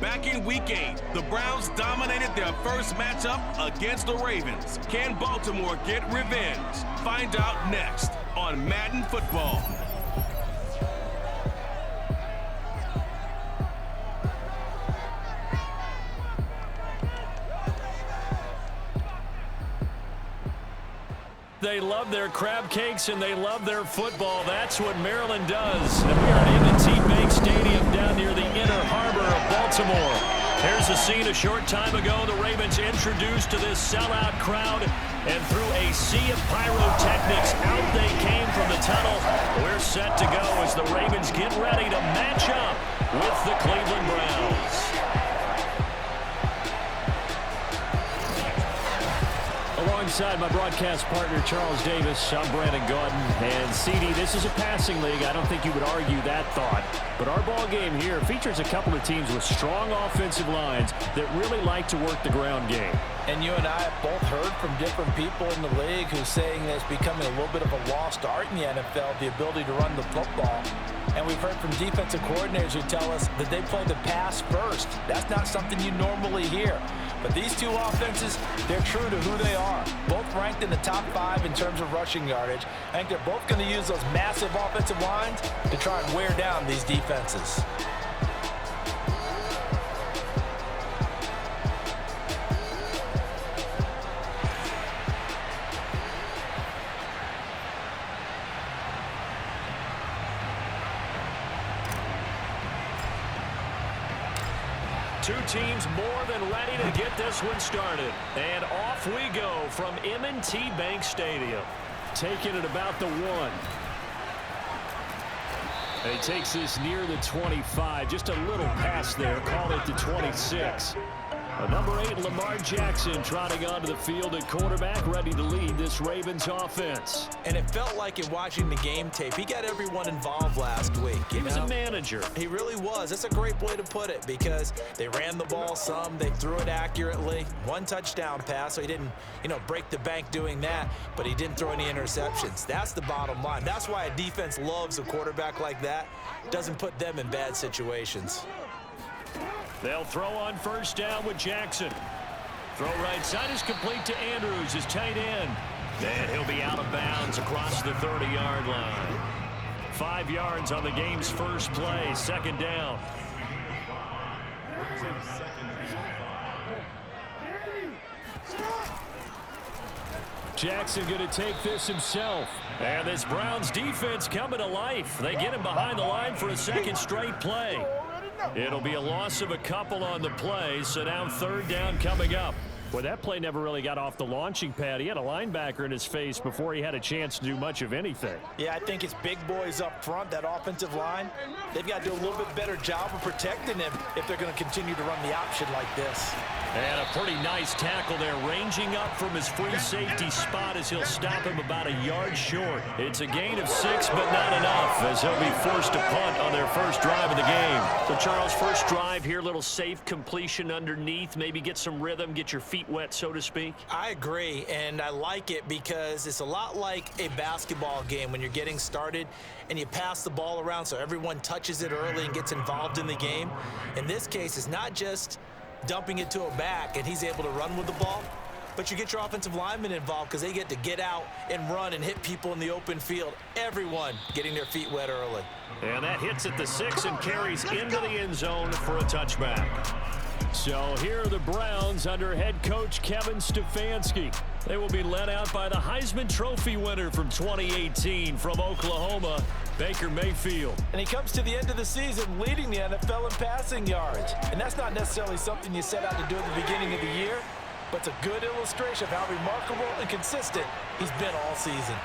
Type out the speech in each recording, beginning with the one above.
Back in Week 8, the Browns dominated their first matchup against the Ravens. Can Baltimore get revenge? Find out next on Madden Football. They love their crab cakes and they love their football. That's what Maryland does. And we are at M22 Bank Stadium down near the inner harbor of Baltimore. Here's a scene a short time ago. The Ravens introduced to this sellout crowd, and through a sea of pyrotechnics, out they came from the tunnel. We're set to go as the Ravens get ready to match up with the Cleveland Browns. Alongside my broadcast partner, Charles Davis, I'm Brandon Gordon. And CD, this is a passing league. I don't think you would argue that thought. But our ball game here features a couple of teams with strong offensive lines that really like to work the ground game. And you and I have both heard from different people in the league who's saying that it's becoming a little bit of a lost art in the NFL, the ability to run the football. And we've heard from defensive coordinators who tell us that they play the pass first. That's not something you normally hear. But these two offenses, they're true to who they are. Both ranked in the top 5 in terms of rushing yardage. I think they're both going to use those massive offensive lines to try and wear down these defenses. Two teams more than ready to get this one started. And off we go from M&T Bank Stadium. Taking it about the 1. He takes this near the 25. Just a little pass there. Call it the 26. Number 8, Lamar Jackson, trotting onto the field at quarterback, ready to lead this Ravens offense. And it felt like in watching the game tape, he got everyone involved last week. He was a manager. He really was. That's a great way to put it because they ran the ball some, they threw it accurately. 1 touchdown pass, so he didn't, break the bank doing that, but he didn't throw any interceptions. That's the bottom line. That's why a defense loves a quarterback like that. Doesn't put them in bad situations. They'll throw on first down with Jackson. Throw right side is complete to Andrews, his tight end. And he'll be out of bounds across the 30-yard line. 5 yards on the game's first play, second down. Jackson going to take this himself. And this Browns defense coming to life. They get him behind the line for a second straight play. It'll be a loss of a couple on the play, so now third down coming up. Well, that play never really got off the launching pad. He had a linebacker in his face before he had a chance to do much of anything. Yeah, I think it's big boys up front, that offensive line. They've got to do a little bit better job of protecting him if they're going to continue to run the option like this. And a pretty nice tackle there, ranging up from his free safety spot as he'll stop him about a yard short. It's a gain of 6, but not enough, as he'll be forced to punt on their first drive of the game. So, Charles, first drive here, little safe completion underneath, maybe get some rhythm, get your feet wet, so to speak. I agree, and I like it because it's a lot like a basketball game when you're getting started and you pass the ball around so everyone touches it early and gets involved in the game. In this case, it's not just dumping it to a back and he's able to run with the ball, but you get your offensive linemen involved because they get to get out and run and hit people in the open field. Everyone getting their feet wet early. And that hits at the 6 and carries into the end zone for a touchback. So here are the Browns under head coach Kevin Stefanski. They will be led out by the Heisman Trophy winner from 2018 from Oklahoma, Baker Mayfield. And he comes to the end of the season leading the NFL in passing yards. And that's not necessarily something you set out to do at the beginning of the year, but it's a good illustration of how remarkable and consistent he's been all season.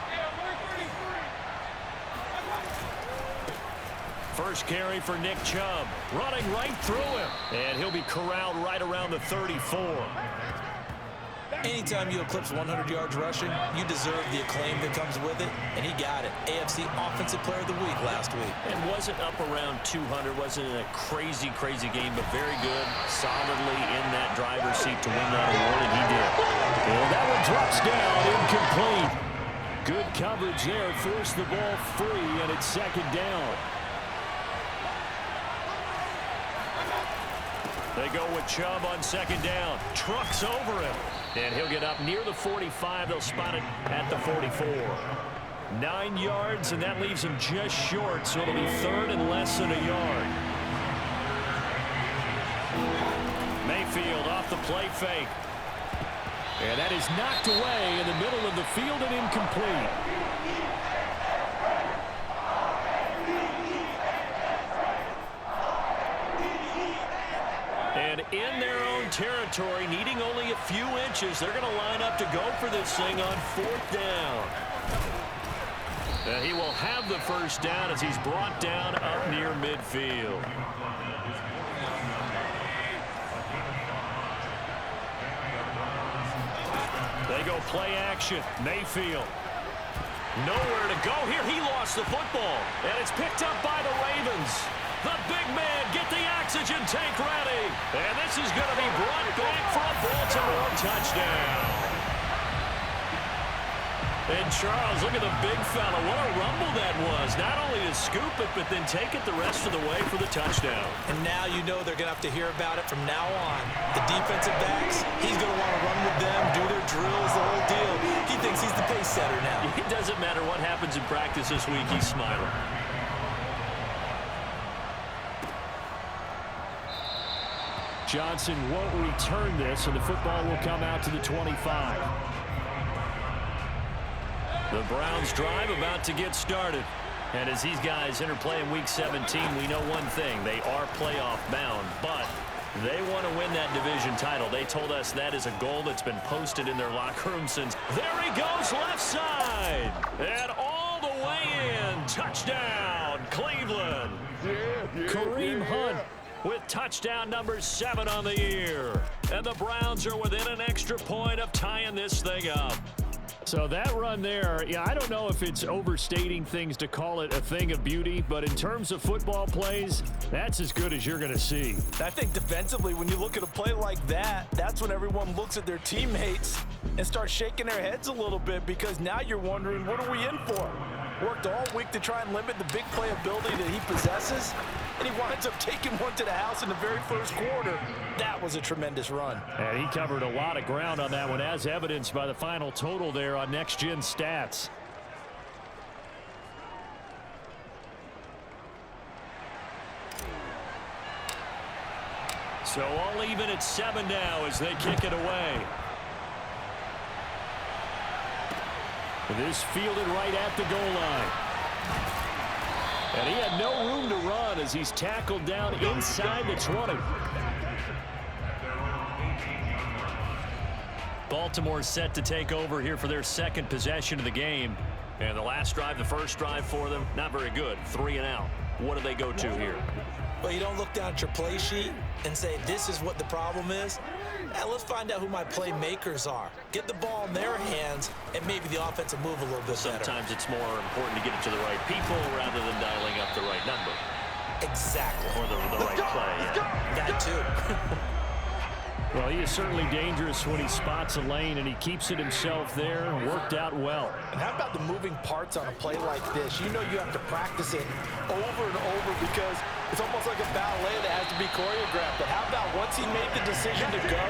First carry for Nick Chubb, running right through him. And he'll be corralled right around the 34. Anytime you eclipse 100 yards rushing, you deserve the acclaim that comes with it, and he got it. AFC Offensive Player of the Week last week. And wasn't up around 200, wasn't in a crazy game, but very good, solidly in that driver's seat to win that award, and he did. And that one drops down, incomplete. Good coverage there, forced the ball free, and it's second down. They go with Chubb on second down. Trucks over him. And he'll get up near the 45. They'll spot it at the 44. 9 yards, and that leaves him just short, so it'll be third and less than a yard. Mayfield off the play fake. And that is knocked away in the middle of the field and incomplete. And in their own territory, needing only a few inches, they're going to line up to go for this thing on fourth down. He will have the first down as he's brought down up near midfield. They go play action. Mayfield. Nowhere to go here. He lost the football. And it's picked up by the Ravens. The big man, get the oxygen tank ready. And this is going to be brought back for a Baltimore touchdown. And Charles, look at the big fella. What a rumble that was. Not only to scoop it, but then take it the rest of the way for the touchdown. And now you know they're going to have to hear about it from now on. The defensive backs, he's going to want to run with them, do their drills, the whole deal. He thinks he's the pace setter now. It doesn't matter what happens in practice this week. He's smiling. Johnson won't return this, and the football will come out to the 25. The Browns drive about to get started. And as these guys interplay in Week 17, we know one thing. They are playoff bound, but they want to win that division title. They told us that is a goal that's been posted in their locker room since. There he goes, left side. And all the way in. Touchdown, Cleveland. Kareem Hunt with touchdown number 7 on the year. And the Browns are within an extra point of tying this thing up. So that run there, yeah, I don't know if it's overstating things to call it a thing of beauty, but in terms of football plays, that's as good as you're going to see. I think defensively, when you look at a play like that, that's when everyone looks at their teammates and starts shaking their heads a little bit, because now you're wondering, what are we in for? Worked all week to try and limit the big play ability that he possesses, and he winds up taking one to the house in the very first quarter. That was a tremendous run. And he covered a lot of ground on that one, as evidenced by the final total there on Next Gen Stats. So all even at 7 now as they kick it away. This fielded right at the goal line. And he had no room to run as he's tackled down inside the 20. Baltimore set to take over here for their second possession of the game. And the last drive, the first drive for them, not very good. 3 and out. What do they go to here? Well, you don't look down at your play sheet and say, this is what the problem is. Now, let's find out who my playmakers are. Get the ball in their hands, and maybe the offense will move a little bit better. Sometimes it's more important to get it to the right people rather than dialing up the right number. Exactly. Or the right play. Yeah. That too. Well, he is certainly dangerous when he spots a lane, and he keeps it himself there. Worked out well. And how about the moving parts on a play like this? You know you have to practice it over and over because it's almost like a ballet that has to be choreographed. But how about once he made the decision to go,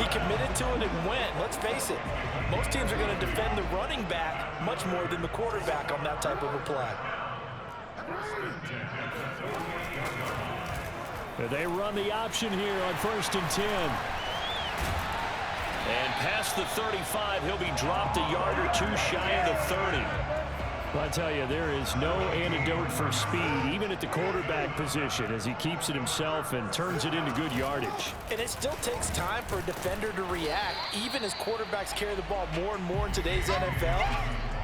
he committed to it and went. Let's face it, most teams are going to defend the running back much more than the quarterback on that type of a play. They run the option here on 1st and 10. And past the 35, he'll be dropped a yard or two shy of the 30. Well, I tell you, there is no antidote for speed, even at the quarterback position, as he keeps it himself and turns it into good yardage. And it still takes time for a defender to react, even as quarterbacks carry the ball more and more in today's NFL.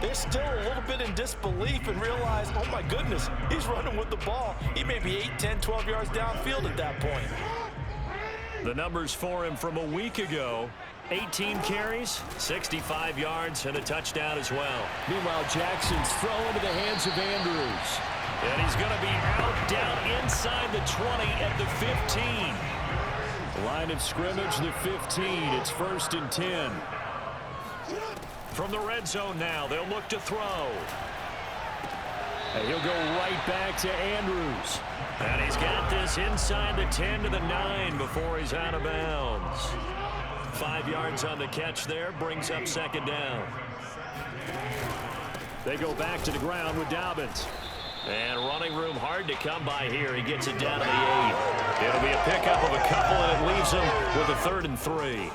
They're still a little bit in disbelief and realize, oh my goodness, he's running with the ball. He may be 8, 10, 12 yards downfield at that point. The numbers for him from a week ago: 18 carries, 65 yards, and a touchdown as well. Meanwhile, Jackson's throw into the hands of Andrews. And he's going to be out down inside the 20 at the 15. Line of scrimmage, the 15. It's 1st and 10. From the red zone now, they'll look to throw. And he'll go right back to Andrews. And he's got this inside the 10 to the 9 before he's out of bounds. 5 yards on the catch there, brings up second down. They go back to the ground with Dobbins. And running room hard to come by here. He gets it down to the 8. It'll be a pickup of a couple, and it leaves him with a 3rd and 3.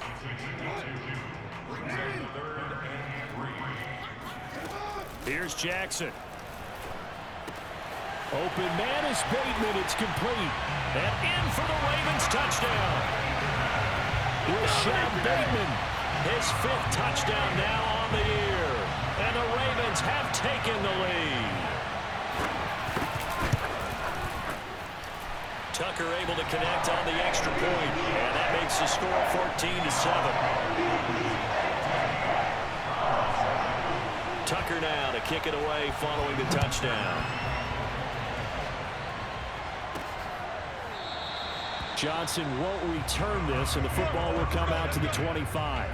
Here's Jackson. Open man is Bateman. It's complete. And in for the Ravens touchdown. Rashad Bateman, his 5th touchdown now on the year. And the Ravens have taken the lead. Tucker able to connect on the extra point. And that makes the score 14-7. Tucker now to kick it away following the touchdown. Johnson won't return this, and the football will come out to the 25.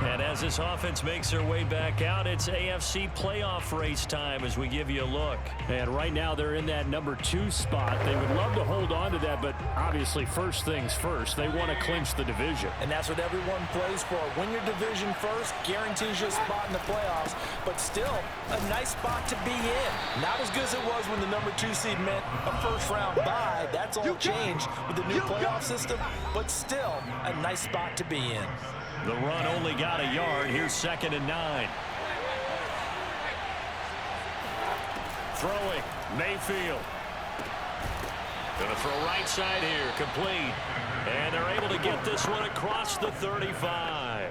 And as this offense makes their way back out, it's AFC playoff race time as we give you a look. And right now they're in that number 2 spot. They would love to hold on to that, but obviously first things first. They want to clinch the division. And that's what everyone plays for. Win your division first, guarantees you a spot in the playoffs, but still a nice spot to be in. Not as good as it was when the number 2 seed meant a first-round bye. That's all changed with the new playoff system, but still a nice spot to be in. The run only got a yard. Here's 2nd and 9. Throwing, Mayfield. Going to throw right side here, complete. And they're able to get this one across the 35.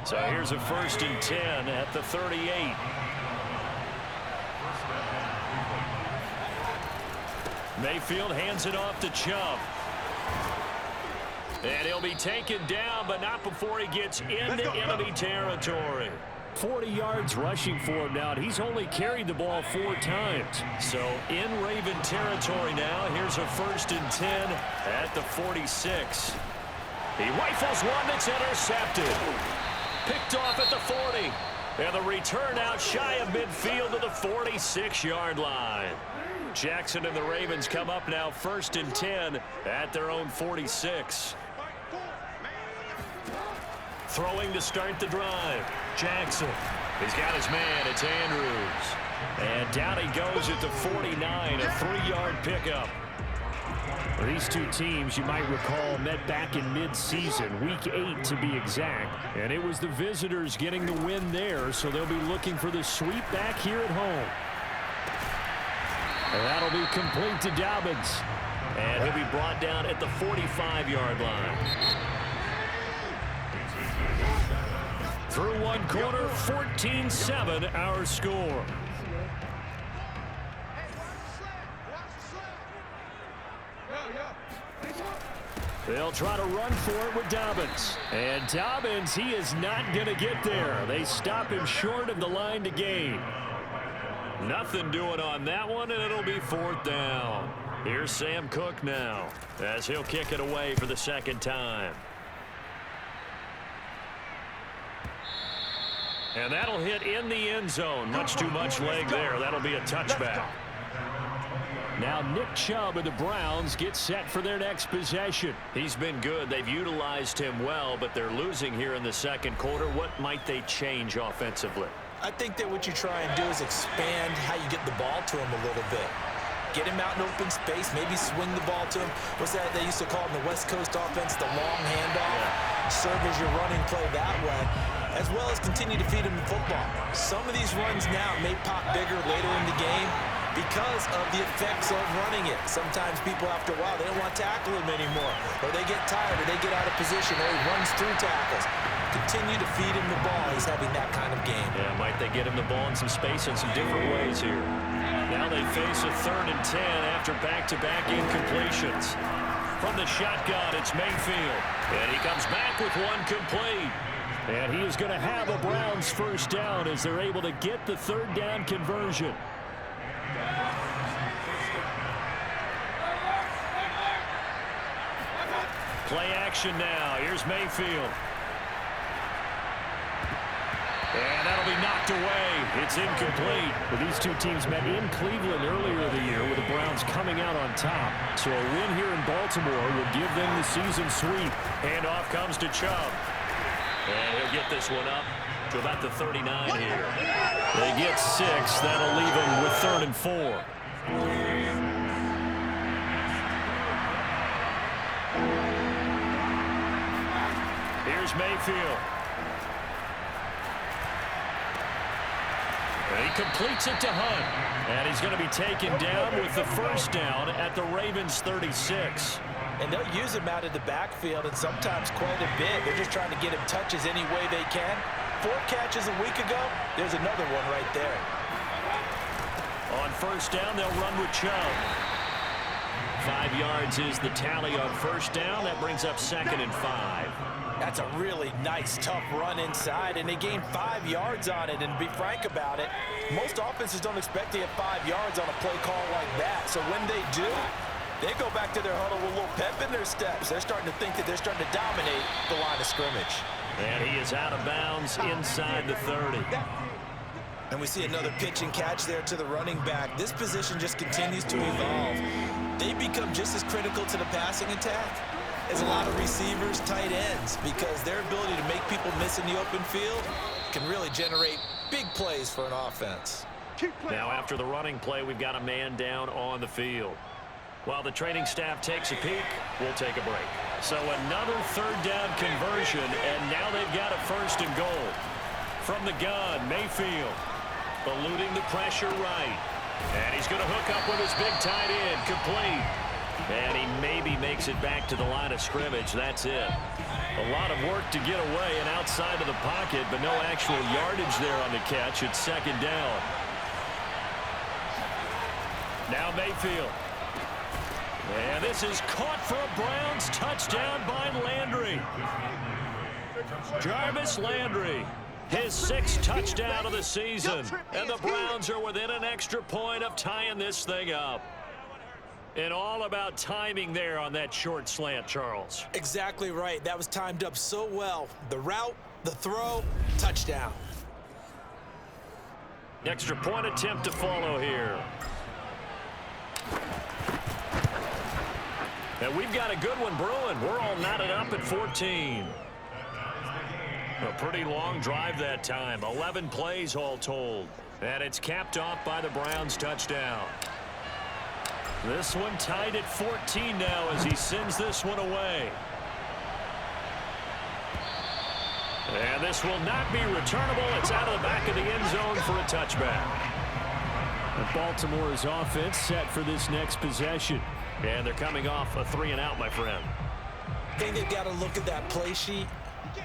So here's a 1st and 10 at the 38. Mayfield hands it off to Chubb. And he'll be taken down, but not before he gets into enemy territory. 40 yards rushing for him now, and he's only carried the ball 4 times. So in Raven territory now. Here's a 1st and 10 at the 46. He rifles one that's intercepted. Picked off at the 40. And the return out shy of midfield to the 46-yard line. Jackson and the Ravens come up now 1st and 10 at their own 46. Throwing to start the drive. Jackson. He's got his man. It's Andrews. And down he goes at the 49. A 3-yard pickup. These two teams, you might recall, met back in mid-season, week 8 to be exact. And it was the visitors getting the win there, so they'll be looking for the sweep back here at home. And that'll be complete to Dobbins. And he'll be brought down at the 45-yard line. Through one quarter, 14-7 our score. They'll try to run for it with Dobbins. And Dobbins, he is not going to get there. They stop him short of the line to gain. Nothing doing on that one, and it'll be 4th down. Here's Sam Cook now, as he'll kick it away for the 2nd time. And that'll hit in the end zone. Much too much leg there. That'll be a touchback. Now Nick Chubb of the Browns gets set for their next possession. He's been good. They've utilized him well, but they're losing here in the 2nd quarter. What might they change offensively? I think that what you try and do is expand how you get the ball to him a little bit. Get him out in open space, maybe swing the ball to him. What's that they used to call in the West Coast offense, the long handoff? Yeah. Serve as your running play that way, as well as continue to feed him the football. Some of these runs now may pop bigger later in the game because of the effects of running it. Sometimes people, after a while, they don't want to tackle him anymore, or they get tired, or they get out of position, or he runs through tackles. Continue to feed him the ball. He's having that kind of game. Yeah, might they get him the ball in some space in some different ways here. Now they face a 3rd and 10 after back-to-back incompletions. From the shotgun, it's Mayfield. And he comes back with one complete. And he is going to have a Browns 1st down as they're able to get the 3rd down conversion. Play action now. Here's Mayfield. And that'll be knocked away. It's incomplete. Well, these two teams met in Cleveland earlier in the year with the Browns coming out on top. So a win here in Baltimore will give them the season sweep. Handoff comes to Chubb. And he'll get this one up to about the 39 here. They get 6. That'll leave them with 3rd and 4. Here's Mayfield. And he completes it to Hunt. And he's going to be taken down with the first down at the Ravens' 36. And they'll use him out of the backfield, and sometimes quite a bit. They're just trying to get him touches any way they can. 4 catches a week ago. There's another one right there. On first down, they'll run with Chubb. 5 yards is the tally on first down. That brings up 2nd and 5. That's a really nice, tough run inside, and they gained 5 yards on it. And to be frank about it, most offenses don't expect to get 5 yards on a play call like that. So when they do, they go back to their huddle with a little pep in their steps. They're starting to think that they're starting to dominate the line of scrimmage. And he is out of bounds inside the 30. And we see another pitch and catch there to the running back. This position just continues to evolve. They become just as critical to the passing attack as a lot of receivers, tight ends, because their ability to make people miss in the open field can really generate big plays for an offense. Now after the running play, we've got a man down on the field. While the training staff takes a peek, we'll take a break. So another 3rd down conversion, and now they've got a 1st and goal. From the gun, Mayfield eluding the pressure right. And he's going to hook up with his big tight end, complete. And he maybe makes it back to the line of scrimmage. That's it. A lot of work to get away and outside of the pocket, but no actual yardage there on the catch. It's 2nd down. Now Mayfield. And this is caught for a Browns touchdown by Landry. Jarvis Landry, his 6th touchdown of the season. And the Browns are within an extra point of tying this thing up. And all about timing there on that short slant, Charles. Exactly right. That was timed up so well. The route, the throw, touchdown. Extra point attempt to follow here. And we've got a good one brewing. We're all knotted up at 14. A pretty long drive that time. 11 plays all told. And it's capped off by the Browns touchdown. This one tied at 14 now as he sends this one away. And this will not be returnable. It's out of the back of the end zone for a touchback. And Baltimore's offense set for this next possession. And they're coming off a 3-and-out, my friend. I think they've got to look at that play sheet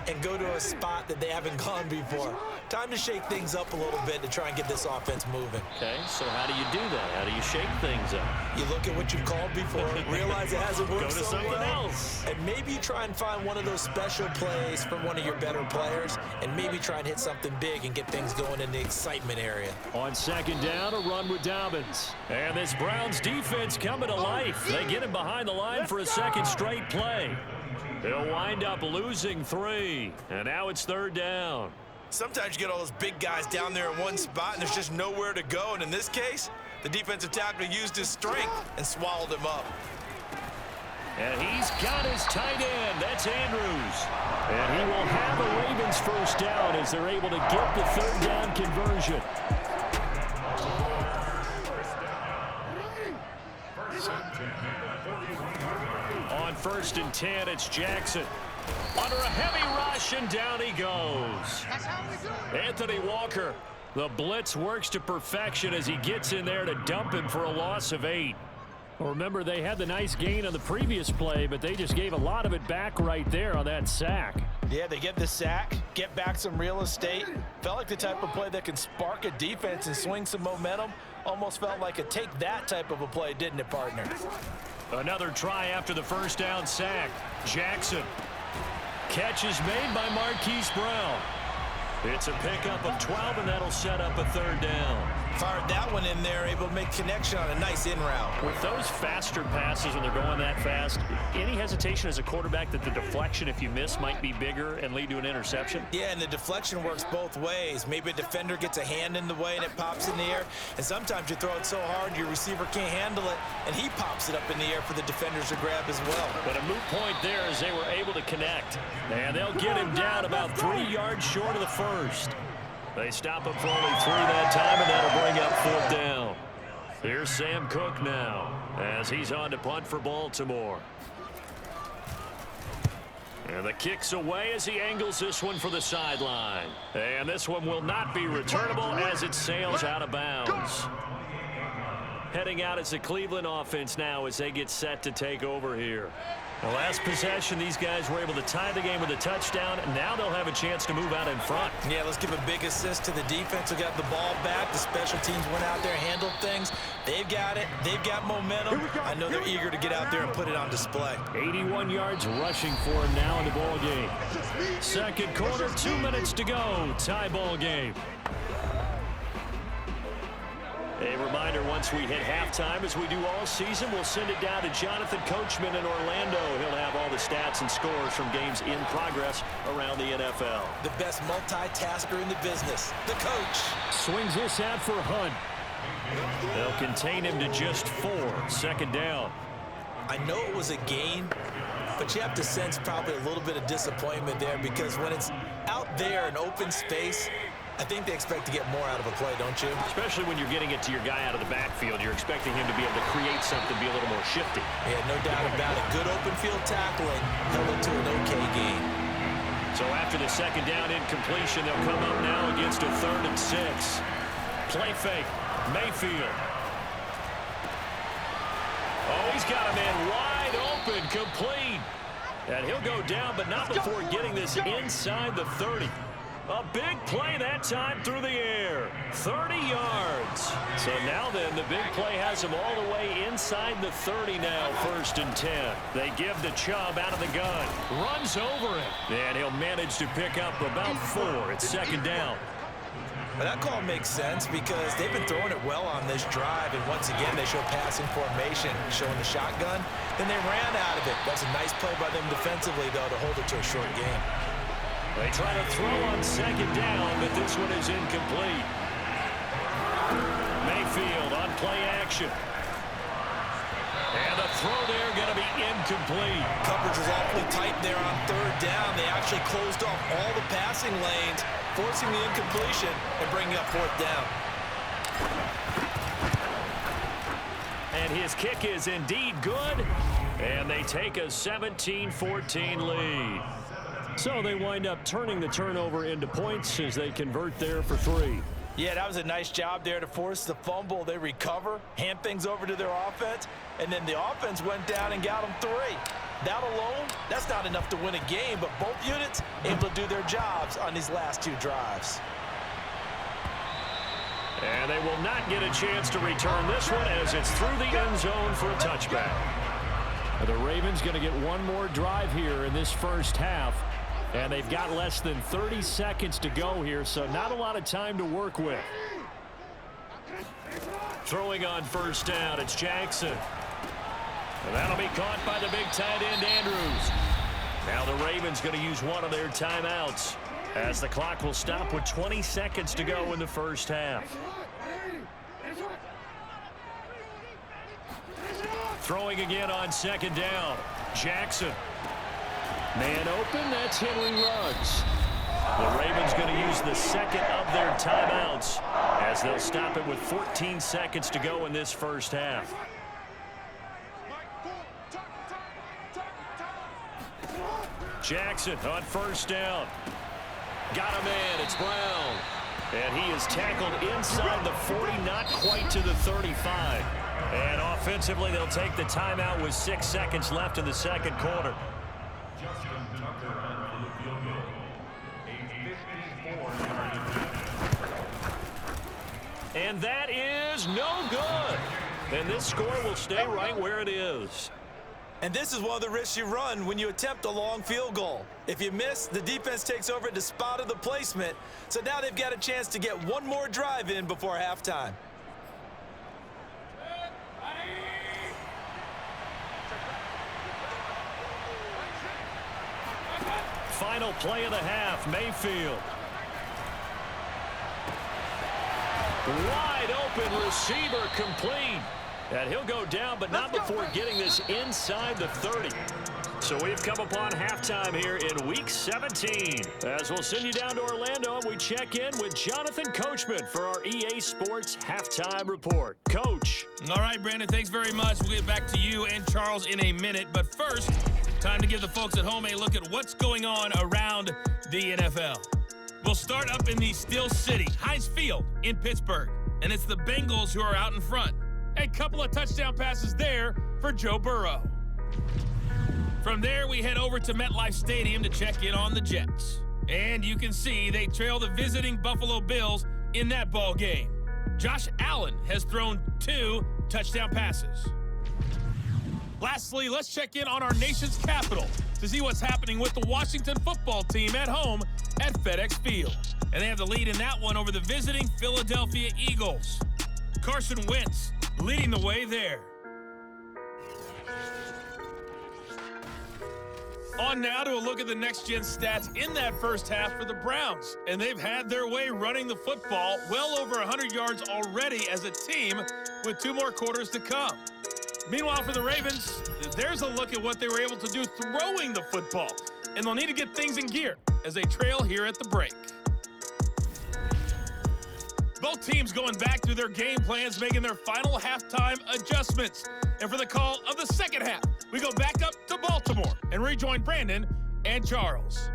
and go to a spot that they haven't gone before. Time to shake things up a little bit to try and get this offense moving. Okay, so how do you do that? How do you shake things up? You look at what you've called before, realize it hasn't worked Go to so something well, else. and maybe try and find one of those special plays from one of your better players, and maybe try and hit something big and get things going in the excitement area. On 2nd down, a run with Dobbins. And this Browns defense coming to life. They get him behind the line for a 2nd straight play. They'll wind up losing 3. And now it's 3rd down. Sometimes you get all those big guys down there in one spot, and there's just nowhere to go. And in this case, the defensive tackle used his strength and swallowed him up. And he's got his tight end. That's Andrews. And he will have a Ravens 1st down as they're able to get the 3rd down conversion. On 1st and 10, it's Jackson. Under a heavy rush, and down he goes. Anthony Walker. The blitz works to perfection as he gets in there to dump him for a loss of 8. Well, remember, they had the nice gain on the previous play, but they just gave a lot of it back right there on that sack. Yeah, they get the sack, get back some real estate. Felt like the type of play that can spark a defense and swing some momentum. Almost felt like a take-that type of a play, didn't it, partner? Another try after the 1st down sack. Jackson. Catch is made by Marquise Brown. It's a pickup of 12, and that'll set up a 3rd down. Fired that one in there, able to make connection on a nice in route. With those faster passes when they're going that fast, any hesitation as a quarterback that the deflection, if you miss, might be bigger and lead to an interception? Yeah, and the deflection works both ways. Maybe a defender gets a hand in the way and it pops in the air, and sometimes you throw it so hard your receiver can't handle it, and he pops it up in the air for the defenders to grab as well. But a moot point there as they were able to connect. And they'll get him down about 3 yards short of the first. They stop him for only 3 that time, and that'll bring up 4th down. Here's Sam Cook now as he's on to punt for Baltimore. And the kick's away as he angles this one for the sideline. And this one will not be returnable as it sails out of bounds. Heading out is the Cleveland offense now as they get set to take over here. The last possession, these guys were able to tie the game with a touchdown, and now they'll have a chance to move out in front. Yeah, let's give a big assist to the defense who got the ball back. The special teams went out there, handled things. They've got it. They've got momentum. I know they're eager to get out there and put it on display. 81 yards rushing for him now in the ball game. Second quarter, 2 minutes to go. Tie ball game. A reminder, once we hit halftime, as we do all season, we'll send it down to Jonathan Coachman in Orlando. He'll have all the stats and scores from games in progress around the NFL. The best multitasker in the business, the coach. Swings this out for Hunt. They'll contain him to just 4. 2nd down. I know it was a gain, but you have to sense probably a little bit of disappointment there because when it's out there in open space, I think they expect to get more out of a play, don't you? Especially when you're getting it to your guy out of the backfield. You're expecting him to be able to create something, be a little more shifty. Yeah, no doubt about it. Good open field tackling held it to an okay game. So after the 2nd down incompletion, they'll come up now against a 3rd and 6. Play fake. Mayfield. Oh, he's got a man wide open, complete. And he'll go down, but not before getting this inside the 30. A big play that time through the air. 30 yards. So now then, the big play has him all the way inside the 30 now, 1st and 10. They give the Chubb out of the gun. Runs over him. And he'll manage to pick up about 4. It's 2nd down. But that call makes sense because they've been throwing it well on this drive, and once again they show passing formation, showing the shotgun. Then they ran out of it. That's a nice play by them defensively, though, to hold it to a short game. They try to throw on 2nd down, but this one is incomplete. Mayfield on play action. And the throw there going to be incomplete. Coverage was awfully tight there on 3rd down. They actually closed off all the passing lanes, forcing the incompletion and bringing up 4th down. And his kick is indeed good. And they take a 17-14 lead. So they wind up turning the turnover into points as they convert there for 3. Yeah, that was a nice job there to force the fumble. They recover, hand things over to their offense, and then the offense went down and got them 3. That alone, that's not enough to win a game, but both units able to do their jobs on these last 2 drives. And they will not get a chance to return this one as it's through the end zone for a touchback. The Ravens going to get one more drive here in this first half. And they've got less than 30 seconds to go here, so not a lot of time to work with. Throwing on 1st down, it's Jackson. And that'll be caught by the big tight end, Andrews. Now the Ravens going to use one of their timeouts as the clock will stop with 20 seconds to go in the first half. Throwing again on 2nd down, Jackson. Man open, that's Henry Ruggs. The Ravens going to use the 2nd of their timeouts as they'll stop it with 14 seconds to go in this first half. Jackson on 1st down. Got a man, it's Brown. And he is tackled inside the 40, not quite to the 35. And offensively, they'll take the timeout with 6 seconds left in the 2nd quarter. And that is no good. And this score will stay right where it is. And this is one of the risks you run when you attempt a long field goal. If you miss, the defense takes over at the spot of the placement. So now they've got a chance to get one more drive in before halftime. Final play of the half, Mayfield. Wide open receiver complete. And he'll go down, but not before getting this inside the 30. So we've come upon halftime here in Week 17. As we'll send you down to Orlando, and we check in with Jonathan Coachman for our EA Sports Halftime Report. Coach. All right, Brandon, thanks very much. We'll get back to you and Charles in a minute. But first, time to give the folks at home a look at what's going on around the NFL. We'll start up in the Steel City, Heinz Field in Pittsburgh. And it's the Bengals who are out in front. A couple of touchdown passes there for Joe Burrow. From there, we head over to MetLife Stadium to check in on the Jets. And you can see they trail the visiting Buffalo Bills in that ball game. Josh Allen has thrown 2 touchdown passes. Lastly, let's check in on our nation's capital to see what's happening with the Washington football team at home at FedEx Field. And they have the lead in that one over the visiting Philadelphia Eagles. Carson Wentz leading the way there. On now to a look at the next-gen stats in that first half for the Browns. And they've had their way running the football well over 100 yards already as a team with 2 more quarters to come. Meanwhile, for the Ravens, there's a look at what they were able to do throwing the football. And they'll need to get things in gear as they trail here at the break. Both teams going back through their game plans, making their final halftime adjustments. And for the call of the second half, we go back up to Baltimore and rejoin Brandon and Charles.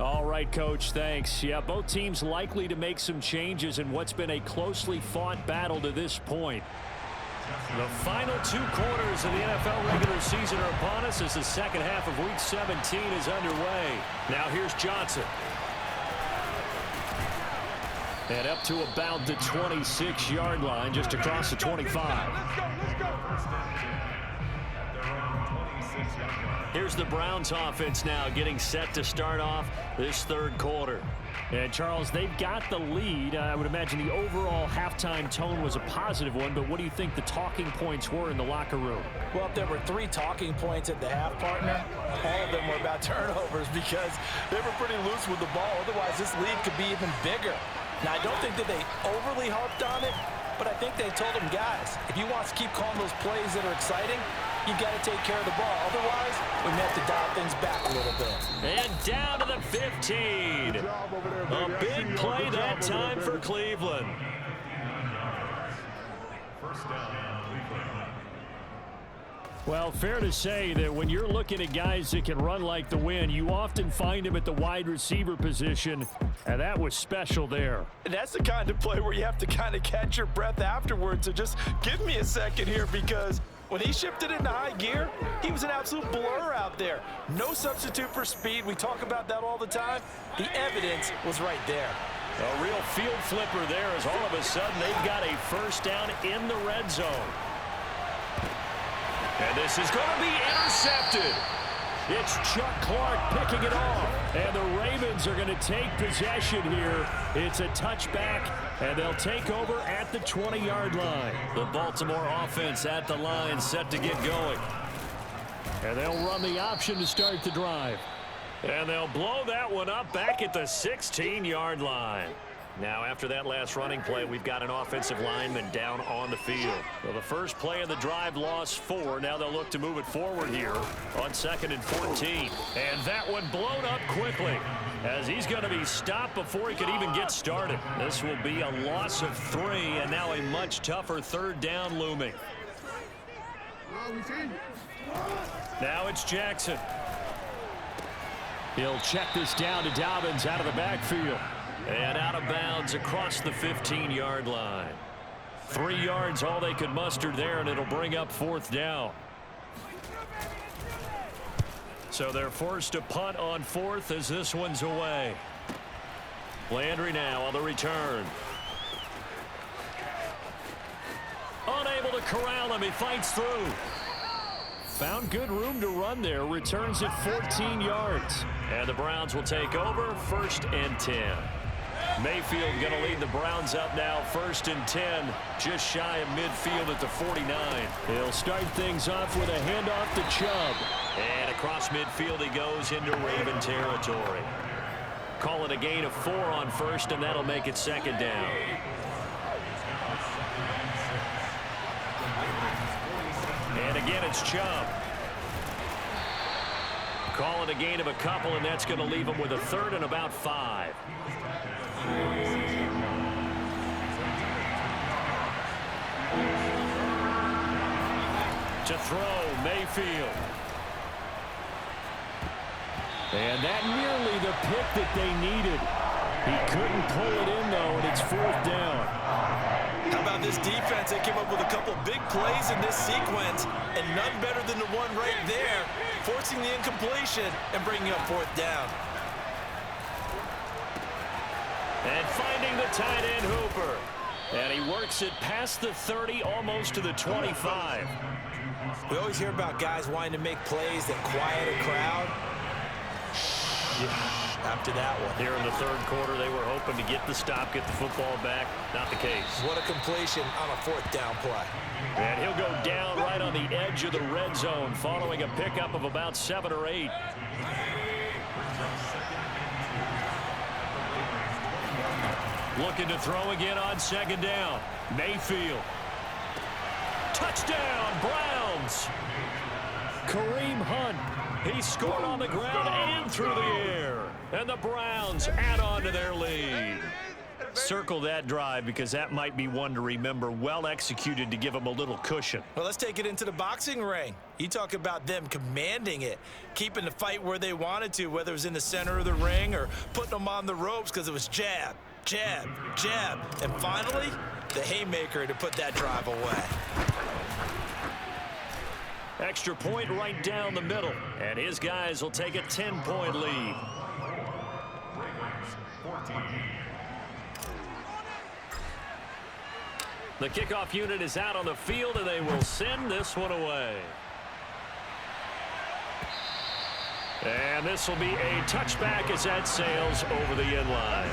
All right, Coach, thanks. Yeah, both teams likely to make some changes in what's been a closely fought battle to this point. The final 2 quarters of the NFL regular season are upon us as the second half of Week 17 is underway. Now here's Johnson. And up to about the 26-yard line, just across the 25. Here's the Browns offense now getting set to start off this third quarter. And, Charles, they've got the lead. I would imagine the overall halftime tone was a positive one, but what do you think the talking points were in the locker room? Well, if there were 3 talking points at the half, partner, all of them were about turnovers because they were pretty loose with the ball. Otherwise, this lead could be even bigger. Now, I don't think that they overly harped on it, but I think they told them, guys, if you want to keep calling those plays that are exciting, you've got to take care of the ball. Otherwise, we may have to dial things back a little bit. And down to the 15. A big play that time for Cleveland. First down, Cleveland. Well, fair to say that when you're looking at guys that can run like the wind, you often find them at the wide receiver position, and that was special there. And that's the kind of play where you have to kind of catch your breath afterwards. So just give me a second here, because when he shifted into high gear, he was an absolute blur out there. No substitute for speed. We talk about that all the time. The evidence was right there. A real field flipper there as all of a sudden they've got a first down in the red zone. And this is going to be intercepted. It's Chuck Clark picking it off. And the Ravens are going to take possession here. It's a touchback, and they'll take over at the 20-yard line. The Baltimore offense at the line, set to get going. And they'll run the option to start the drive. And they'll blow that one up back at the 16-yard line. Now, after that last running play, we've got an offensive lineman down on the field. Well, the first play of the drive lost 4. Now they'll look to move it forward here on 2nd and 14. And that one blown up quickly as he's going to be stopped before he could even get started. This will be a loss of 3, and now a much tougher third down looming. Now it's Jackson. He'll check this down to Dobbins out of the backfield. And out of bounds across the 15-yard line. 3 yards all they could muster there, and it'll bring up 4th down. So they're forced to punt on fourth as this one's away. Landry now on the return. Unable to corral him. He fights through. Found good room to run there. Returns it 14 yards. And the Browns will take over 1st and 10. Mayfield going to lead the Browns up now 1st and 10. Just shy of midfield at the 49. He'll start things off with a handoff to Chubb. And across midfield he goes into Raven territory. Call it a gain of 4 on 1st, and that'll make it 2nd down. And again, it's Chubb. Call it a gain of a couple, and that's going to leave him with a 3rd and about 5. To throw, Mayfield. And that nearly the pick that they needed. He couldn't pull it in, though, and it's 4th down. How about this defense? They came up with a couple big plays in this sequence, and none better than the one right there, forcing the incompletion and bringing up 4th down. And finding the tight end Hooper. And he works it past the 30, almost to the 25. We always hear about guys wanting to make plays that quiet a crowd. After that one. Here in the 3rd quarter, they were hoping to get the stop, get the football back. Not the case. What a completion on a 4th down play. And he'll go down right on the edge of the red zone following a pickup of about 7 or 8. Looking to throw again on 2nd down. Mayfield. Touchdown, Browns. Kareem Hunt. He scored on the ground and through the air. And the Browns add on to their lead. Circle that drive because that might be one to remember. Well executed to give them a little cushion. Well, let's take it into the boxing ring. You talk about them commanding it, keeping the fight where they wanted to, whether it was in the center of the ring or putting them on the ropes because it was jab, jab, jab. And finally, the haymaker to put that drive away. Extra point right down the middle. And his guys will take a 10-point lead. The kickoff unit is out on the field, and they will send this one away. And this will be a touchback as that sails over the end line.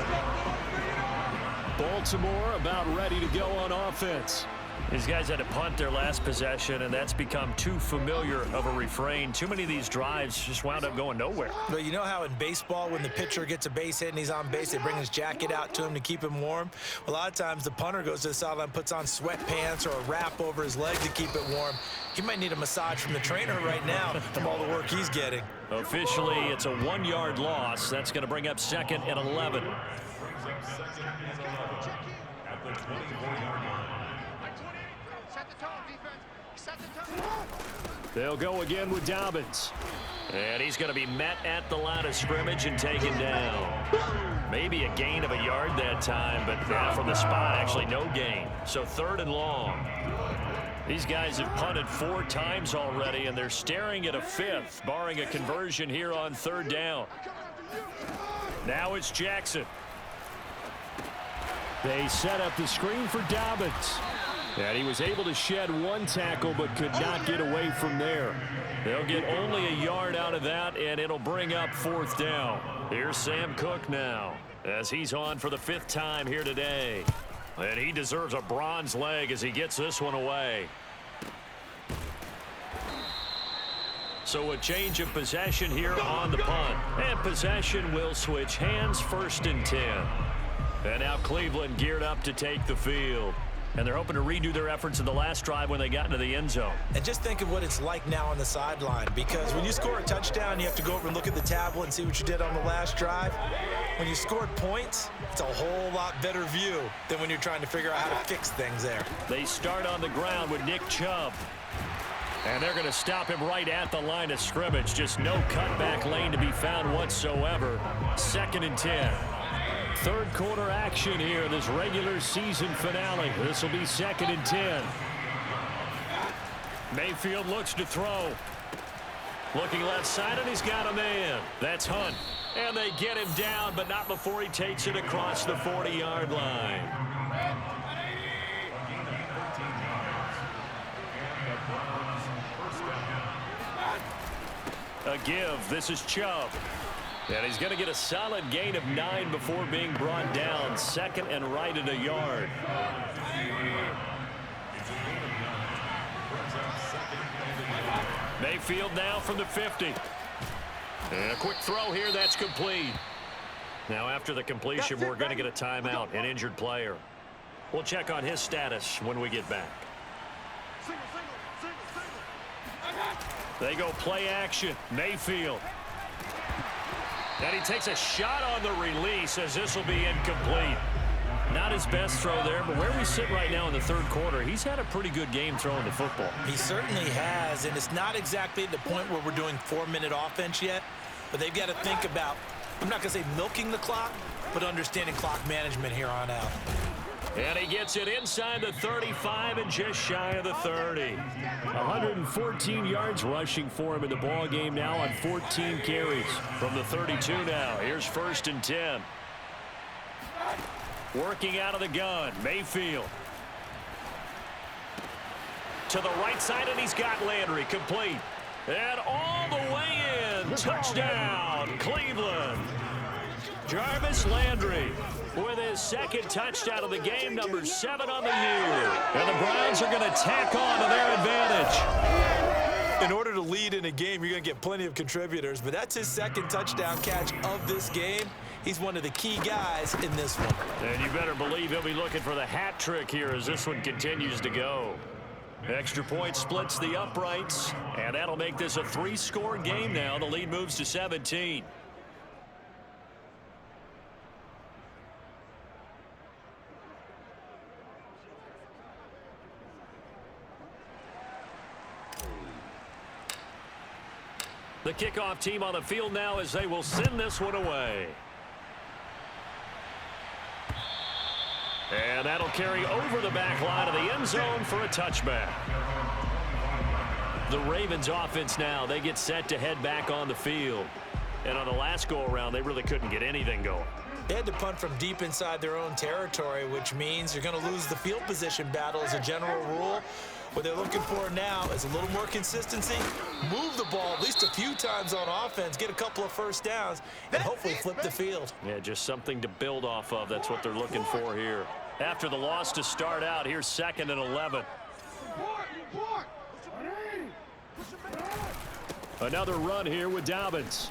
Baltimore about ready to go on offense. These guys had to punt their last possession, and that's become too familiar of a refrain. Too many of these drives just wound up going nowhere. But you know how in baseball, when the pitcher gets a base hit and he's on base, they bring his jacket out to him to keep him warm? A lot of times the punter goes to the sideline, puts on sweatpants or a wrap over his leg to keep it warm. He might need a massage from the trainer right now from all the work he's getting. Officially, it's a 1-yard loss. That's going to bring up 2nd and 11. They'll go again with Dobbins. And he's going to be met at the line of scrimmage and taken down. Maybe a gain of a yard that time, but from the spot, actually no gain. So 3rd and long. These guys have punted 4 times already, and they're staring at a 5th, barring a conversion here on 3rd down. Now it's Jackson. They set up the screen for Dobbins. And he was able to shed 1 tackle but could not get away from there. They'll get only a yard out of that, and it'll bring up 4th down. Here's Sam Cook now as he's on for the 5th time here today. And he deserves a bronze leg as he gets this one away. So a change of possession here on the punt. And possession will switch hands, 1st and 10. And now Cleveland geared up to take the field. And they're hoping to redo their efforts in the last drive when they got into the end zone. And just think of what it's like now on the sideline, because when you score a touchdown, you have to go over and look at the tablet and see what you did on the last drive. When you scored points, it's a whole lot better view than when you're trying to figure out how to fix things there. They start on the ground with Nick Chubb. And they're going to stop him right at the line of scrimmage. Just no cutback lane to be found whatsoever. 2nd and 10. 3rd quarter action here, this regular season finale. This will be 2nd and 10. Mayfield looks to throw. Looking left side, and he's got a man. That's Hunt. And they get him down, but not before he takes it across the 40-yard line. A give. This is Chubb. And he's going to get a solid gain of 9 before being brought down. Second and right at a yard. Mayfield now from the 50. And a quick throw here. That's complete. Now after the completion, we're going to get a timeout. An injured player. We'll check on his status when we get back. They go play action. Mayfield. And he takes a shot on the release as this will be incomplete. Not his best throw there, but where we sit right now in the third quarter, he's had a pretty good game throwing the football. He certainly has, and it's not exactly at the point where we're doing 4-minute offense yet, but they've got to think about, I'm not going to say milking the clock, but understanding clock management here on out. And he gets it inside the 35 and just shy of the 30. 114 yards rushing for him in the ball game now on 14 carries. From the 32 now, here's 1st and 10. Working out of the gun, Mayfield. To the right side, and he's got Landry complete. And all the way in. Touchdown, Cleveland. Jarvis Landry with his second touchdown of the game, number 7 on the year. And the Browns are going to tack on to their advantage. In order to lead in a game, you're going to get plenty of contributors, but that's his second touchdown catch of this game. He's one of the key guys in this one. And you better believe he'll be looking for the hat trick here as this one continues to go. Extra point splits the uprights, and that'll make this a 3-score game now. The lead moves to 17. The kickoff team on the field now as they will send this one away. And that'll carry over the back line of the end zone for a touchback. The Ravens offense now, they get set to head back on the field. And on the last go-around, they really couldn't get anything going. They had to punt from deep inside their own territory, which means you're going to lose the field position battle as a general rule. What they're looking for now is a little more consistency, move the ball at least a few times on offense, get a couple of first downs, and hopefully flip the field. Yeah, just something to build off of. That's what they're looking for here. After the loss to start out, here's 2nd and 11. Another run here with Dobbins.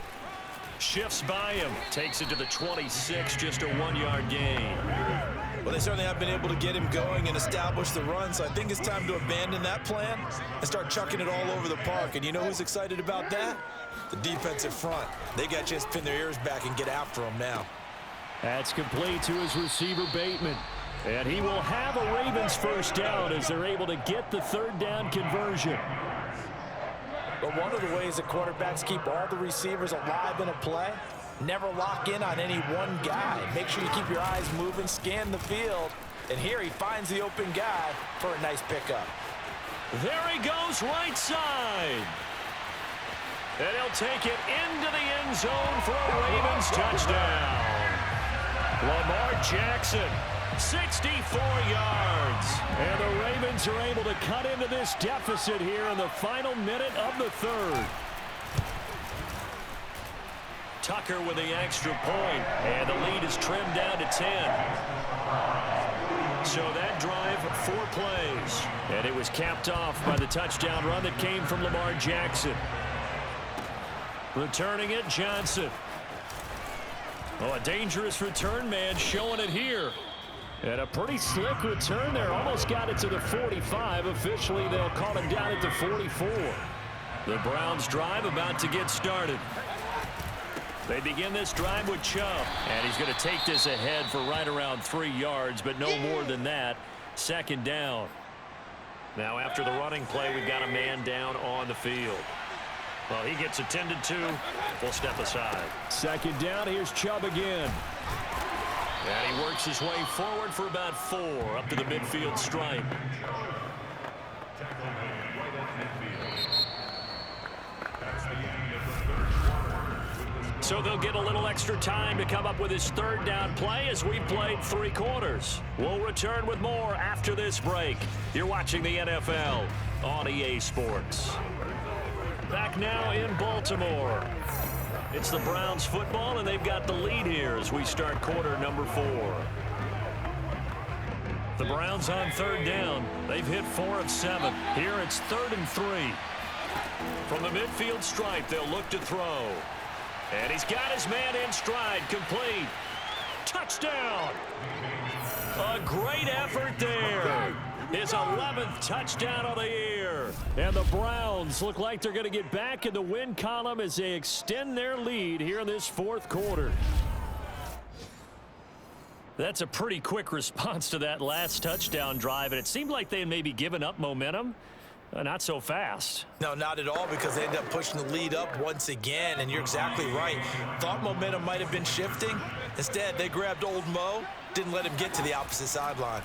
Shifts by him, takes it to the 26, just a 1-yard gain. Well, they certainly have been able to get him going and establish the run, so I think it's time to abandon that plan and start chucking it all over the park. And you know who's excited about that? The defensive front. They got a chance to pin their ears back and get after him now. That's complete to his receiver, Bateman. And he will have a Ravens first down as they're able to get the 3rd down conversion. But one of the ways that quarterbacks keep all the receivers alive in a play, never lock in on any one guy. Make sure you keep your eyes moving, scan the field. And here he finds the open guy for a nice pickup. There he goes, right side. And he'll take it into the end zone for a Ravens touchdown. Lamar Jackson, 64 yards. And the Ravens are able to cut into this deficit here in the final minute of the 3rd. Tucker with the extra point, and the lead is trimmed down to 10. So that drive, 4 plays. And it was capped off by the touchdown run that came from Lamar Jackson. Returning it, Johnson. Oh, a dangerous return man showing it here. And a pretty slick return there. Almost got it to the 45. Officially, they'll call him down at the 44. The Browns drive about to get started. They begin this drive with Chubb. And he's going to take this ahead for right around 3 yards, but no more than that. 2nd down. Now after the running play, we've got a man down on the field. Well, he gets attended to. We'll step aside. 2nd down. Here's Chubb again. And he works his way forward for about 4 up to the midfield stripe. So they'll get a little extra time to come up with his third down play as we've played 3 quarters. We'll return with more after this break. You're watching the NFL on EA Sports. Back now in Baltimore. It's the Browns football, and they've got the lead here as we start quarter number 4. The Browns on third down. They've hit 4 of 7. Here it's 3rd and 3. From the midfield stripe, they'll look to throw. And he's got his man in stride, complete. Touchdown! A great effort there. His 11th touchdown of the year. And the Browns look like they're going to get back in the win column as they extend their lead here in this 4th quarter. That's a pretty quick response to that last touchdown drive, and it seemed like they had maybe given up momentum. Not so fast. No, not at all, because they ended up pushing the lead up once again, and you're exactly right. Thought momentum might have been shifting. Instead, they grabbed old Mo, didn't let him get to the opposite sideline.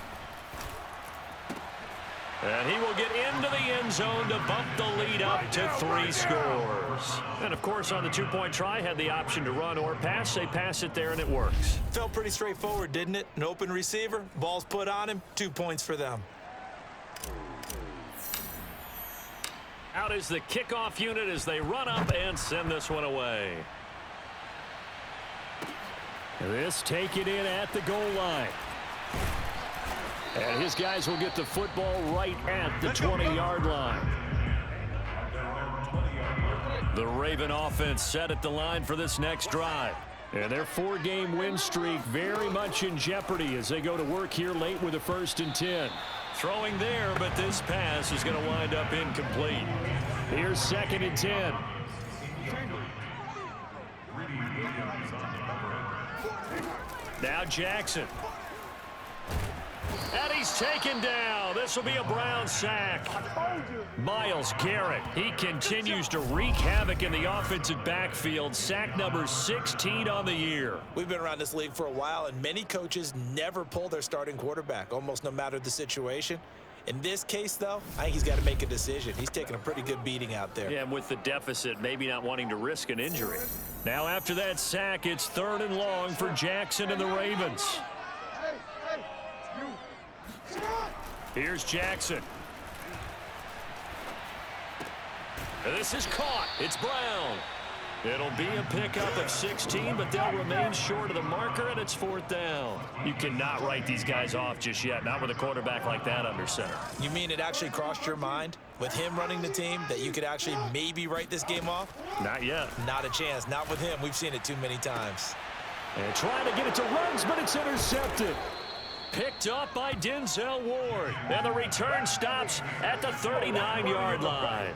And he will get into the end zone to bump the lead up to 3 scores. And, of course, on the 2-point try, had the option to run or pass. They pass it there, and it works. Felt pretty straightforward, didn't it? An open receiver, ball's put on him, 2 points for them. Out is the kickoff unit as they run up and send this one away. This taken in at the goal line. And his guys will get the football right at the 20-yard line. The Raven offense set at the line for this next drive. And their 4-game win streak very much in jeopardy as they go to work here late with a 1st and 10. Throwing there, but this pass is going to wind up incomplete. Here's 2nd and 10. Now Jackson. And he's taken down. This will be a Brown sack. Myles Garrett, he continues to wreak havoc in the offensive backfield. Sack number 16 on the year. We've been around this league for a while, and many coaches never pull their starting quarterback, almost no matter the situation. In this case, though, I think he's got to make a decision. He's taking a pretty good beating out there. Yeah, and with the deficit, maybe not wanting to risk an injury. Now after that sack, it's 3rd and long for Jackson and the Ravens. Here's Jackson. This is caught. It's Brown. It'll be a pickup of 16, but they'll remain short of the marker, and it's 4th down. You cannot write these guys off just yet, not with a quarterback like that under center. You mean it actually crossed your mind, with him running the team, that you could actually maybe write this game off? Not yet. Not a chance. Not with him. We've seen it too many times. And trying to get it to Ruggs, but it's intercepted. Picked up by Denzel Ward. And the return stops at the 39-yard line.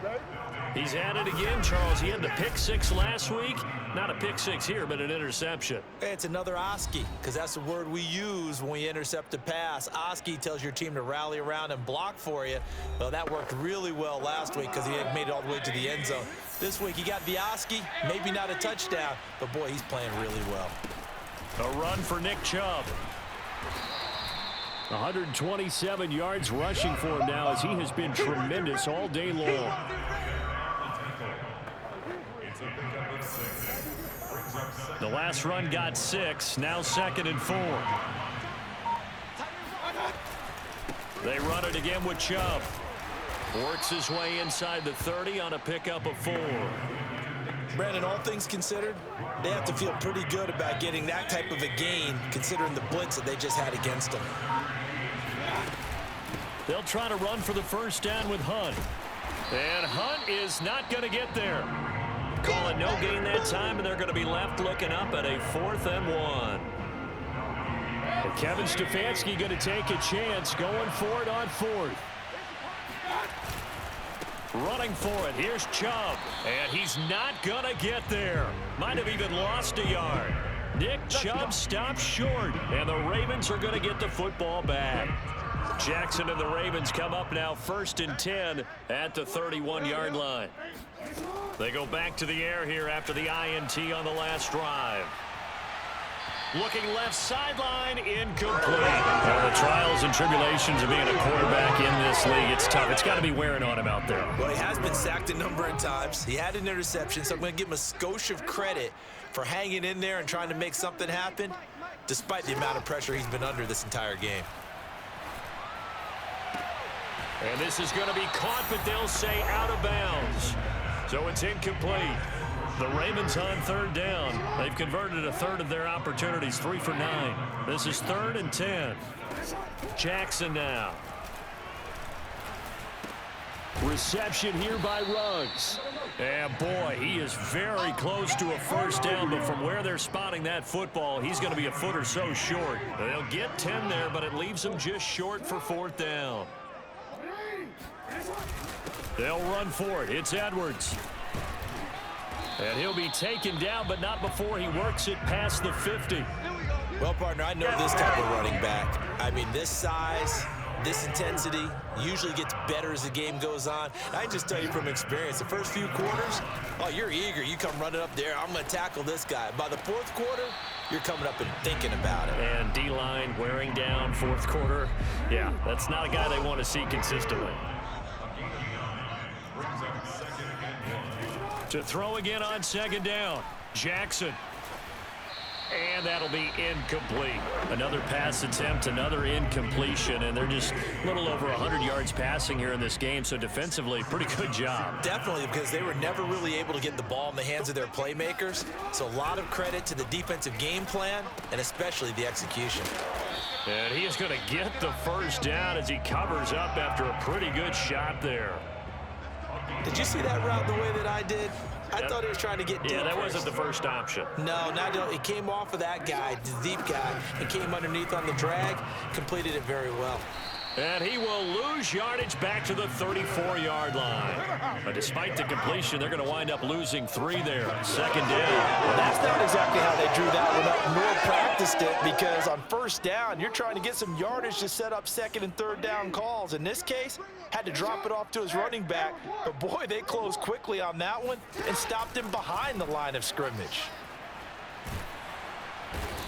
He's at it again, Charles. He had the pick 6 last week. Not a pick 6 here, but an interception. It's another Oski, because that's the word we use when we intercept a pass. Oski tells your team to rally around and block for you. Well, that worked really well last week because he had made it all the way to the end zone. This week, he got the Oski, maybe not a touchdown, but boy, he's playing really well. A run for Nick Chubb. 127 yards rushing for him now as he has been tremendous all day long. The last run got 6, now 2nd and 4. They run it again with Chubb. Works his way inside the 30 on a pickup of 4. Brandon, all things considered, they have to feel pretty good about getting that type of a gain, considering the blitz that they just had against them. They'll try to run for the 1st down with Hunt. And Hunt is not going to get there. Call it no gain that time, and they're going to be left looking up at a 4th and 1. And Kevin Stefanski going to take a chance, going for it on 4th. Running for it. Here's Chubb. And he's not going to get there. Might have even lost a yard. Nick Chubb stops short, and the Ravens are going to get the football back. Jackson and the Ravens come up now 1st and 10 at the 31-yard line. They go back to the air here after the INT on the last drive. Looking left sideline, incomplete. Well, the trials and tribulations of being a quarterback in this league, it's tough. It's got to be wearing on him out there. Well, he has been sacked a number of times. He had an interception, so I'm going to give him a skosh of credit for hanging in there and trying to make something happen, despite the amount of pressure he's been under this entire game. And this is going to be caught, but they'll say out of bounds. So it's incomplete. The Ravens on third down. They've converted a third of their opportunities, 3 for 9. This is 3rd and 10. Jackson now. Reception here by Ruggs. And boy, he is very close to a first down, but from where they're spotting that football, he's going to be a foot or so short. They'll get 10 there, but it leaves them just short for 4th down. They'll run for it. It's Edwards. And he'll be taken down, but not before he works it past the 50. Well, partner, I know this type of running back. I mean, this size, this intensity usually gets better as the game goes on. I can just tell you from experience, the first few quarters, oh, you're eager. You come running up there, I'm going to tackle this guy. By the 4th quarter, you're coming up and thinking about it. And D-line wearing down 4th quarter. Yeah, that's not a guy they want to see consistently. To throw again on 2nd down, Jackson. And that'll be incomplete. Another pass attempt, another incompletion, and they're just a little over 100 yards passing here in this game, so defensively, pretty good job. Definitely, because they were never really able to get the ball in the hands of their playmakers, so a lot of credit to the defensive game plan and especially the execution. And he is going to get the first down as he covers up after a pretty good shot there. Did you see that route the way that I did? I thought he was trying to get deep. Yeah, that wasn't the first option. No, it came off of that guy, the deep guy, and came underneath on the drag, completed it very well. And he will lose yardage back to the 34-yard line. But despite the completion, they're going to wind up losing 3 there. 2nd down. Well, that's not exactly how they drew that one up, nor practiced it, because on 1st down, you're trying to get some yardage to set up 2nd and 3rd down calls. In this case, had to drop it off to his running back, but boy, they closed quickly on that one and stopped him behind the line of scrimmage.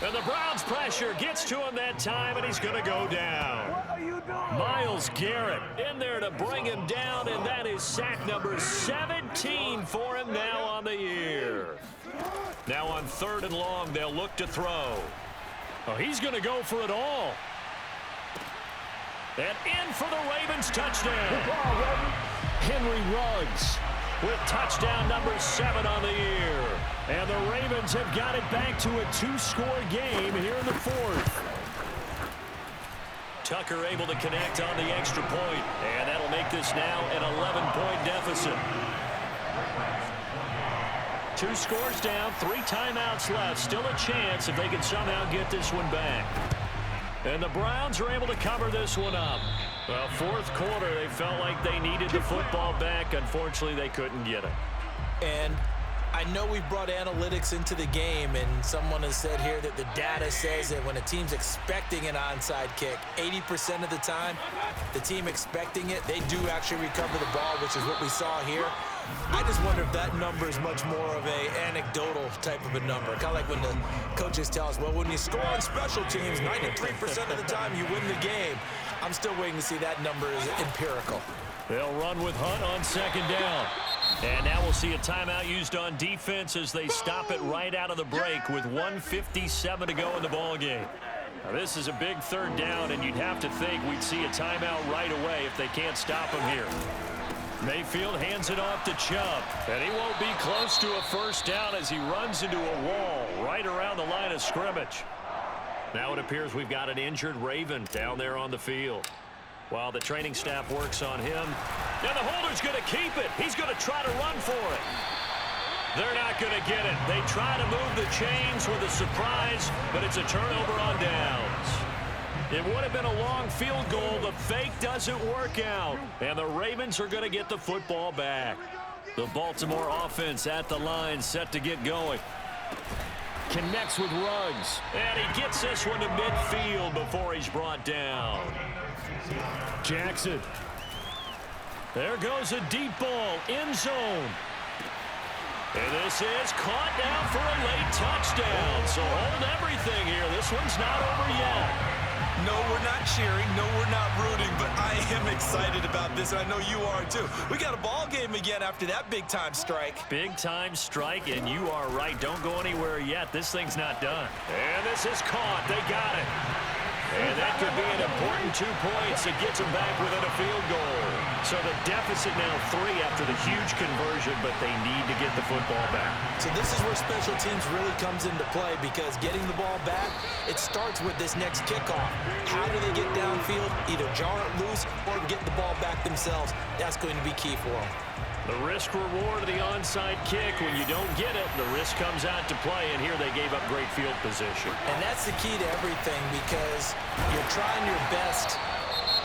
And the Browns pressure gets to him that time, and he's going to go down. Myles Garrett in there to bring him down, and that is sack number 17 for him now on the year. Now on 3rd and long, they'll look to throw. Oh, he's going to go for it all. And in for the Ravens touchdown. Henry Ruggs with touchdown number 7 on the year. And the Ravens have got it back to a 2-score game here in the 4th. Tucker able to connect on the extra point, and that'll make this now an 11-point deficit. 2 scores down, 3 timeouts left. Still a chance if they can somehow get this one back. And the Browns are able to cover this one up. Well, 4th quarter, they felt like they needed the football back. Unfortunately, they couldn't get it. And I know we've brought analytics into the game, and someone has said here that the data says that when a team's expecting an onside kick, 80% of the time, the team expecting it, they do actually recover the ball, which is what we saw here. I just wonder if that number is much more of a anecdotal type of a number. Kind of like when the coaches tell us, well, when you score on special teams, 93% of the time you win the game. I'm still waiting to see that number is empirical. They'll run with Hunt on 2nd down. And now we'll see a timeout used on defense as they stop it right out of the break with 1:57 to go in the ballgame. Now, this is a big 3rd down, and you'd have to think we'd see a timeout right away if they can't stop him here. Mayfield hands it off to Chubb, and he won't be close to a first down as he runs into a wall right around the line of scrimmage. Now it appears we've got an injured Raven down there on the field. While the training staff works on him, and the holder's going to keep it. He's going to try to run for it. They're not going to get it. They try to move the chains with a surprise, but it's a turnover on downs. It would have been a long field goal. The fake doesn't work out, and the Ravens are going to get the football back. The Baltimore offense at the line, set to get going. Connects with Ruggs, and he gets this one to midfield before he's brought down. Jackson. There goes a deep ball, end zone. And this is caught down for a late touchdown. So hold everything here. This one's not over yet. No, we're not cheering. No, we're not rooting, but I am excited about this, and I know you are too. We got a ball game again after that big-time strike. Big-time strike, and you are right. Don't go anywhere yet. This thing's not done. And this is caught. They got it. And that could be an important 2 points. It gets them back within a field goal. So the deficit now 3 after the huge conversion, but they need to get the football back. So this is where special teams really comes into play, because getting the ball back, it starts with this next kickoff. How do they get downfield, either jar it loose or get the ball back themselves? That's going to be key for them. The risk-reward of the onside kick, when you don't get it, the risk comes out to play, and here they gave up great field position. And that's the key to everything, because you're trying your best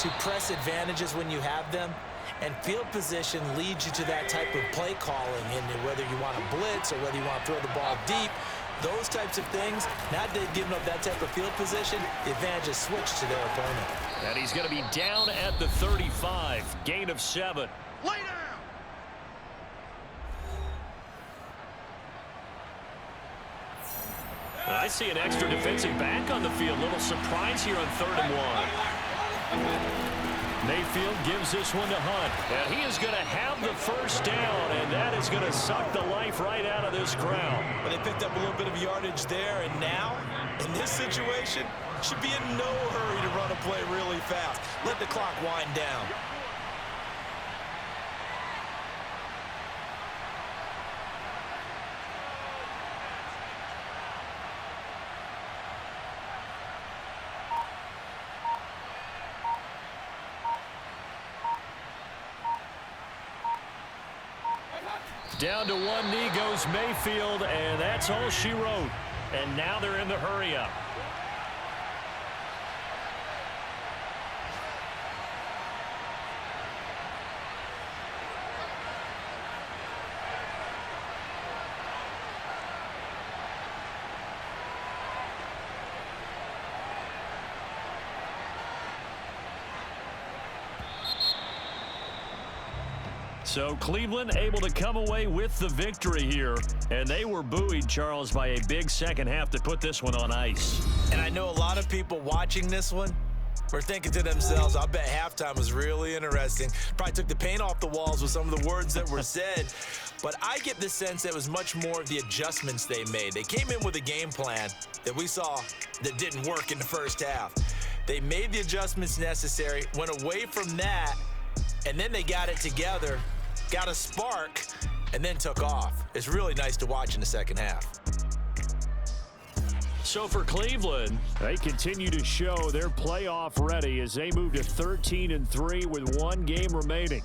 to press advantages when you have them, and field position leads you to that type of play calling, and whether you want to blitz or whether you want to throw the ball deep, those types of things. Now they've given up that type of field position, the advantage is switched to their opponent. And he's going to be down at the 35, gain of 7. Lay down. I see an extra defensive back on the field. Little surprise here on 3rd and 1. Mayfield gives this one to Hunt. And he is going to have the first down, and that is going to suck the life right out of this crowd. But they picked up a little bit of yardage there, and now, in this situation, should be in no hurry to run a play really fast. Let the clock wind down. Down to one knee goes Mayfield, and that's all she wrote. And now they're in the hurry-up. So Cleveland able to come away with the victory here. And they were buoyed, Charles, by a big second half to put this one on ice. And I know a lot of people watching this one were thinking to themselves, I bet halftime was really interesting. Probably took the paint off the walls with some of the words that were said. But I get the sense that it was much more of the adjustments they made. They came in with a game plan that we saw that didn't work in the first half. They made the adjustments necessary, went away from that, and then they got it together, got a spark, and then took off. It's really nice to watch in the second half. So for Cleveland, they continue to show they're playoff ready as they move to 13-3 with 1 game remaining.